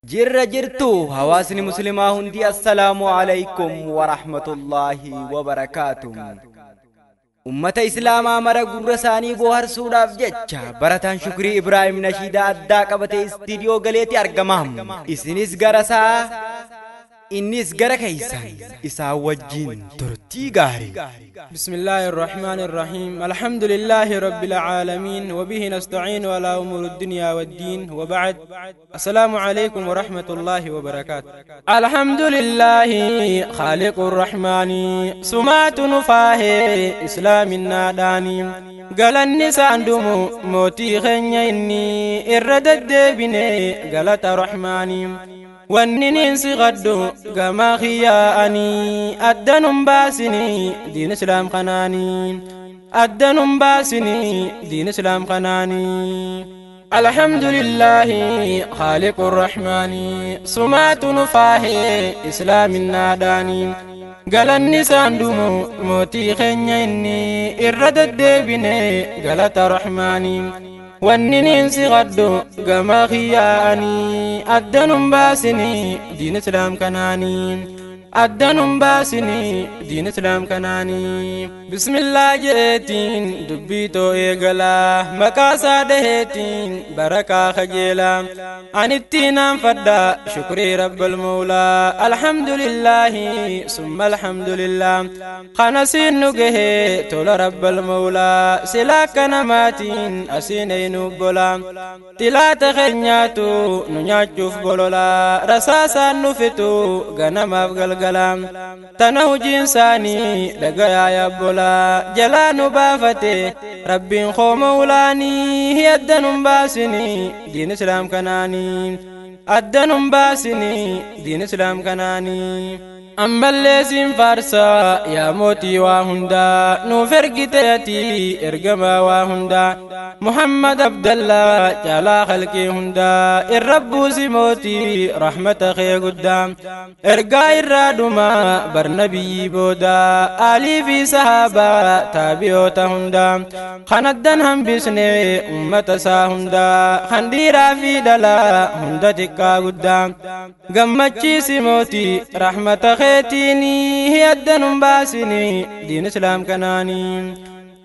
جرتو هواسني مسلمة هندي السلام عليكم ورحمة الله وبركاته. أمة إسلاما مرا قرساني بوهر سوداف جتشا براتان شكري إبراهيم نشيدا أدى قبتي استديو غليتي أرقمام إسنس غرسا إنس غرك إسا وجين ترتي غاري. بسم الله الرحمن الرحيم. الحمد لله رب العالمين وبه نستعين على أمور الدنيا والدين وبعد. السلام عليكم ورحمة الله وبركاته. الحمد لله خالق الرحمن سمات نفاه إسلام الناداني قال النساء دمو موتي خنيني إردد بني قالت رحماني والنين سغدو كما خياني أدنم باسني دين إسلام خناني أدنم باسني دين إسلام خناني. الحمد لله خالق الرحمن سمات نفاه إسلام الناداني قال النساء دمو موتي خنيني إردد بني قالت رحماني والنين سغدو كما خياني أدنم باسني دين إسلام كناني أدنم باسني دين إسلام كناني. بسم الله جيتين دبيتو إيقلا مكاسا دهيتين بركة خجيلا عن التينام فدا شكري رب المولى. الحمد لله ثم الحمد لله خنسين نقه تول رب المولى سلاك نماتين أسينين بولا تلا تخنياتو ننياتشوف بولولا رساسا نفتو غنم أفغل تنو جنساني لقيا يبولا جلان بافتي ربي خو مولاني هي الدنم باسني دين إسلام كناني الدنم باسني دين إسلام كناني. أما الليسين فارسا يا موتي واهندا نوفرقتيتي إرقما واهندا محمد عبد الله جلا خلقي هندا الرب سموتي رحمة خي قدام إرقا الرادما برنبي بودا آلي في صحابة تابيوتا هندا خندن هم بسني أمة ساهندا خنديرا في دلا هندا تكا قدام قمتشي سموتي رحمة خيتيني هي الدنم باسني دين إسلام كناني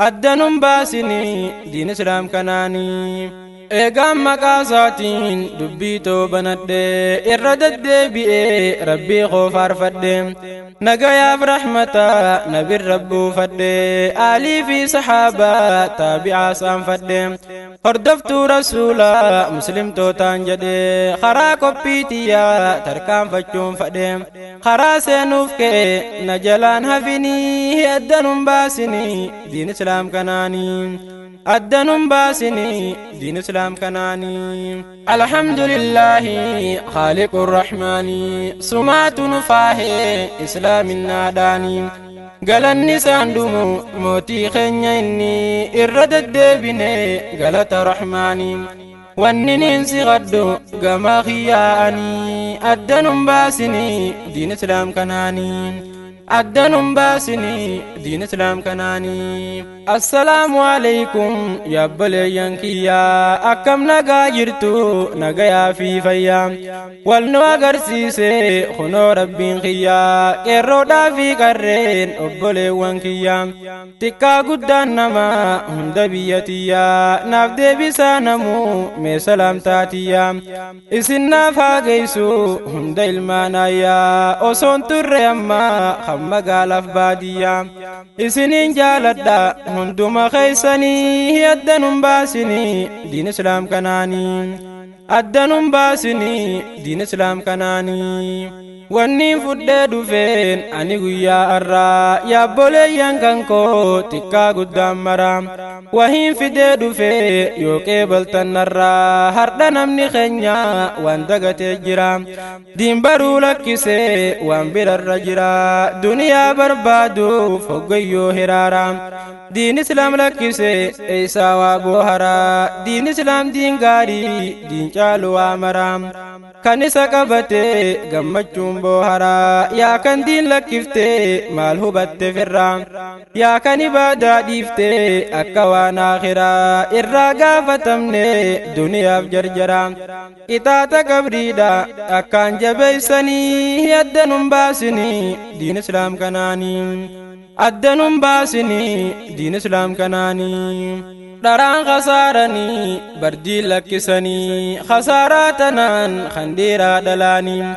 الدنم باسني دين إسلام كناني. إيقام مقاساتين دبيتو بندي إردد بئي ربي خوفار فدي نقايا برحمتا نبي الرب فدي آلي في صحابة تابعا سام فدي خردفت رسولا مسلم توتان جدي خرا كوبيتيا تركان فجون فدي خرا سينوفكي نجلان هفيني هي الدنم باسني دين إسلام كناني الدنم باسني دين إسلام كناني. الحمد لله خالق الرحمن سمات نفاه إسلام الناداني قال النساء دمو موتي خنيني إردد بني قالت رحماني والنين سغدو كما خياني الدنم باسني دين إسلام كناني أدنم باسني دين إسلام كناني. السلام عليكم يا بليان كيا أكم نغا جرتو نغا في فيا والنو أغرسيسي خنو ربين خيا كيرو دافي كرين أبليوان كيا تكا قدان نما هند بيتيا نافدي بسانمو مي سلام تاتيا إسنا فاقيسو هند المانايا أصون تريما مقالف باديا إسنين جالدا هندوما خيساني هي الدنم باسني دين إسلام كناني الدنم باسني دين إسلام كناني. وانين فددو فين أني قويا أرى يا بولي ينكنكو تكا قدام مرام وهين فددو في يوكي بلتن الرا هردن امني خنيا واندقة تجرام دين برو لكسي وانبر الرجرا دنيا بربادو فوقيو هرارام دين إسلام لكسي إيسا وابوهرا دين إسلام دين غاري دين جالو وامرام كنسا قبته غمجون بوهرا يا كان دين لكفته مال هبت فرام يا كان إبادة ديفته أكوان آخرا إرّاقا فتمني دنيا بجرجرا إتاتا قبريدا أكان جبيسني يدن باسني دين إسلام كناني أدن باسني دين إسلام كناني دران خسارني بردي لكسني خساراتنا خنديرا دلاني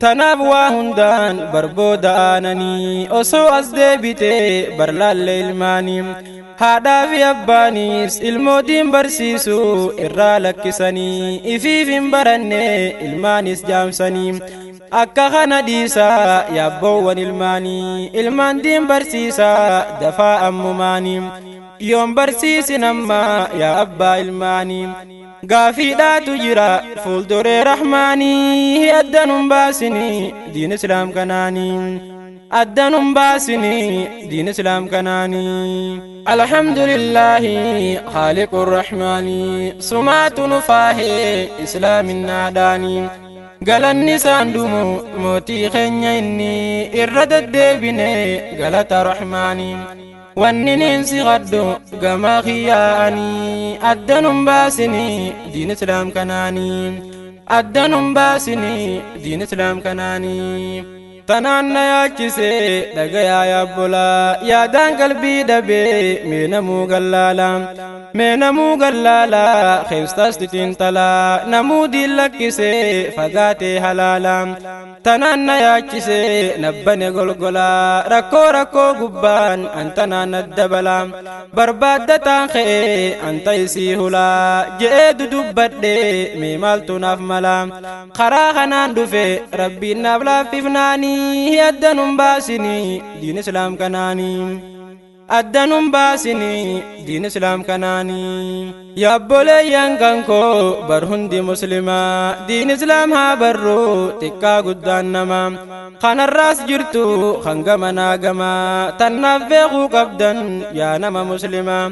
تنابوا هندان بربود آنني أسو أزدبتي برلال الماني هذا في أبانيس المودين برسيسو إرّا لكسني إفيفين برني المانيس جامسني akka kana dhiisa yabboowwan ilmaanii ilmaan diin barsiisa dafaa ammumaanii yoon barsiisin amma yaa abbaa ilmaanii gaafiidhaatu jira fuulduree rahmaanii addanun baasini diin islaam kanaanii addanun baasini diin islaam kanaanii alhamdulillahi khaaliqur rahmaanii sumaatu nufaahe islaamin naadaanii galanni saandumu mootii keenya inni irra deddeebine galata rahmaanii wanni ninsi qaddu gamaa kiyyaa'anii addanun baasini diin islaam kanaanii addanun baasini diin islaam kanaanii tanaan na yaachise dhagayaa yaabbolaa yaadaan qalbii dhabee mee namuu gallaalaa keessaas xixiintalaa namuu diin lakkisee fagaatee halaalaa tanaan na yaachise nabbane golgolaa rakkoo gubbaan antanaan addabalaa barbaaddataan ka'ee anta isii hulaa je'ee dudubbadhee mee maaltu naaf malaa karaa kanaan dhufe rabbiin naaf laaffifnaanii addanun baasini diin islaam kanaanii addanun baasini diin islaam kanaanii yaabboleeyyan kankoo bar hundi muslimaa diin islaam haa barru xiqqaa guddaan namaa kanarraas jirtu hangama naagamaa tannaaf beekuu qabdan yaa nama muslimaa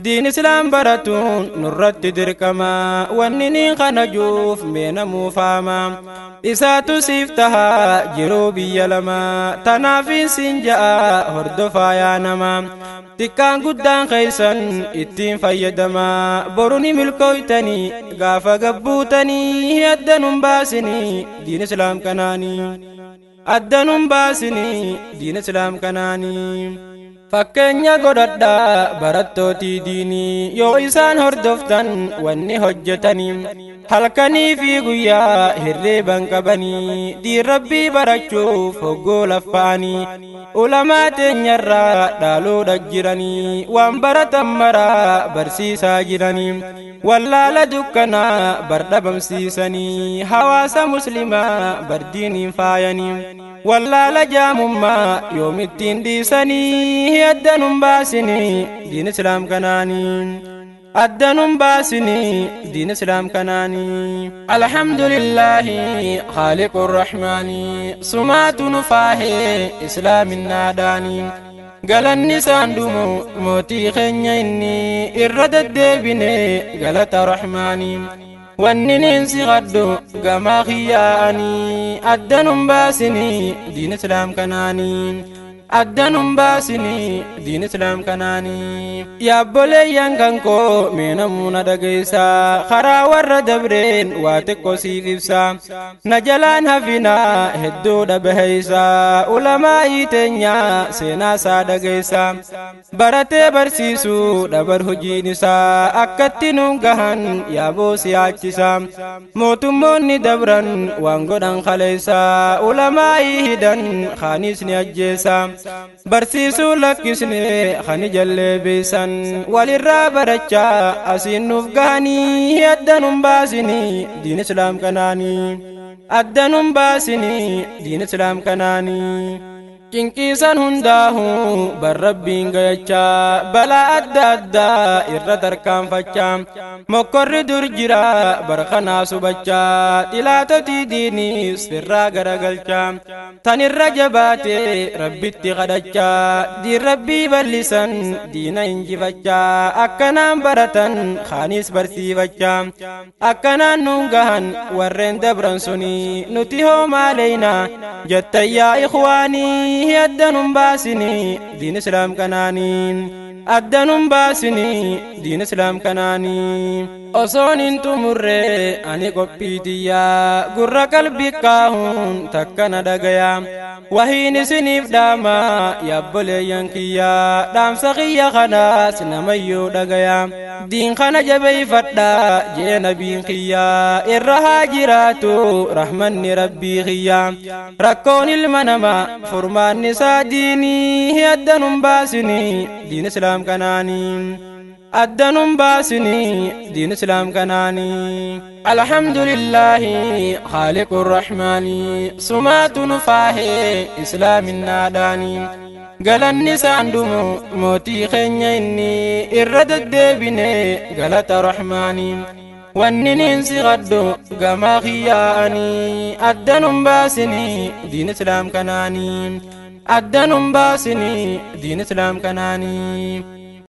diin islaam baratuun nurratti dirqamaa wanni niin kana juuf mee namuu faamaa isaatu siif tahaa jiruu biyya lamaa tanaafiin siin ja'a hordofaa yaa namaa xiqqaan guddaan keeysan ittiin fayyadamaa boruni milkooytanii gaafa gabbuutanii addanun baasini diin islaam kanaanii addanun baasini diin islaam kanaanii fakkeenya godhadhaa barattootii diinii yoo isaan hordoftan wanni hojjetanii halkanii fi guyyaa hirriban qabanii diin rabbii barachuuf hoggoo laffa'anii ulamaa teenyarraa dhaaluudha jiranii waan baratan maraa barsiisaa jiranii wallaala dukkanaa bardhabamsiisanii hawaasa muslimaa bardiiniin faayanii wallaala jaamummaa yoomittiin dhiisanii addanun baasini diin islaam kanaanii addanun baasini diin islaam kanaanii alhamdulillahi khaaliqur rahmaanii sumaatu nufaahe islaamin naadaanii galanni saandumu mootii keenya inni irra deddeebine galata rahmaanii wanni ninsi qaddu gamaa kiyyaa'anii addanun baasini diin islaam kanaanii addanun baasini diin islaam kanaanii yaabboleeyyan kankoo mee namuu na dhageessaa karaa warra dabreen waa xiqqoo siif ibsaa na jalaan hafinaa hedduudha baheeysaa ulamaa'ii teenyaa seenaasaa dhageessaa baratee barsiisuu dhabar hojiin isaa akkatti nuun gahan yaaboo siyaachisaa mootummoonni dabran waan godhan kaleessaa ulamaa'ii hidan kaaniis ni ajjeesaa barsiisuu lakkisne khani jallee beeysan walirraa barachaa asiin nuuf gahanii addanun baasini diin islaam kanaanii addanun baasini diin islaam kanaanii cinqiisan hundaahu bar rabbiin gayachaa balaa adda addaa irra tarkaanfachaa mokkorri dur jira bar kanaa subachaa xilaatotii diiniis firraa garagalchaa tan irra jabaate rabbitti kadhachaa diin rabbii ballisan diina injifachaa akkanaan baratan khaanis barsiifachaa akkanaan nuun gahan warreen dabran suni nuti hoo maaleynaa jettan yaa ikhwaanii addanum baasini diin islaam kanaaniin addanum baasini diin islaam kanaanii osoon hin tumurre ani qophiitiyyaa gurra qalbii kaahun takkana dhagayaa wahiin isiniif dhaama yaabboleeyyan kiyyaa dhaamsa kiyya kanaas namayyuu dhagayaa diin kana jabeeyfadha jee nabiin kiyyaa irra haa jiraatu rahmanni rabbii kiyyaa rakkoon ilma namaa furmaanni isaa diinii addanum baasini diin islaam kanaanii addanum baasini diin islaam kanaanii alhamdulillahi khaaliqur rahmaanii sumaatu nufaahee islaamin naadhaanii galanni saandumu mootii keenya inni irra deddeebine galata rahmaanii wanni ninsi gaddu gamaa kiyyaa'anii addanum baasini diin islaam kanaanii addanum baasini diin islaam kanaanii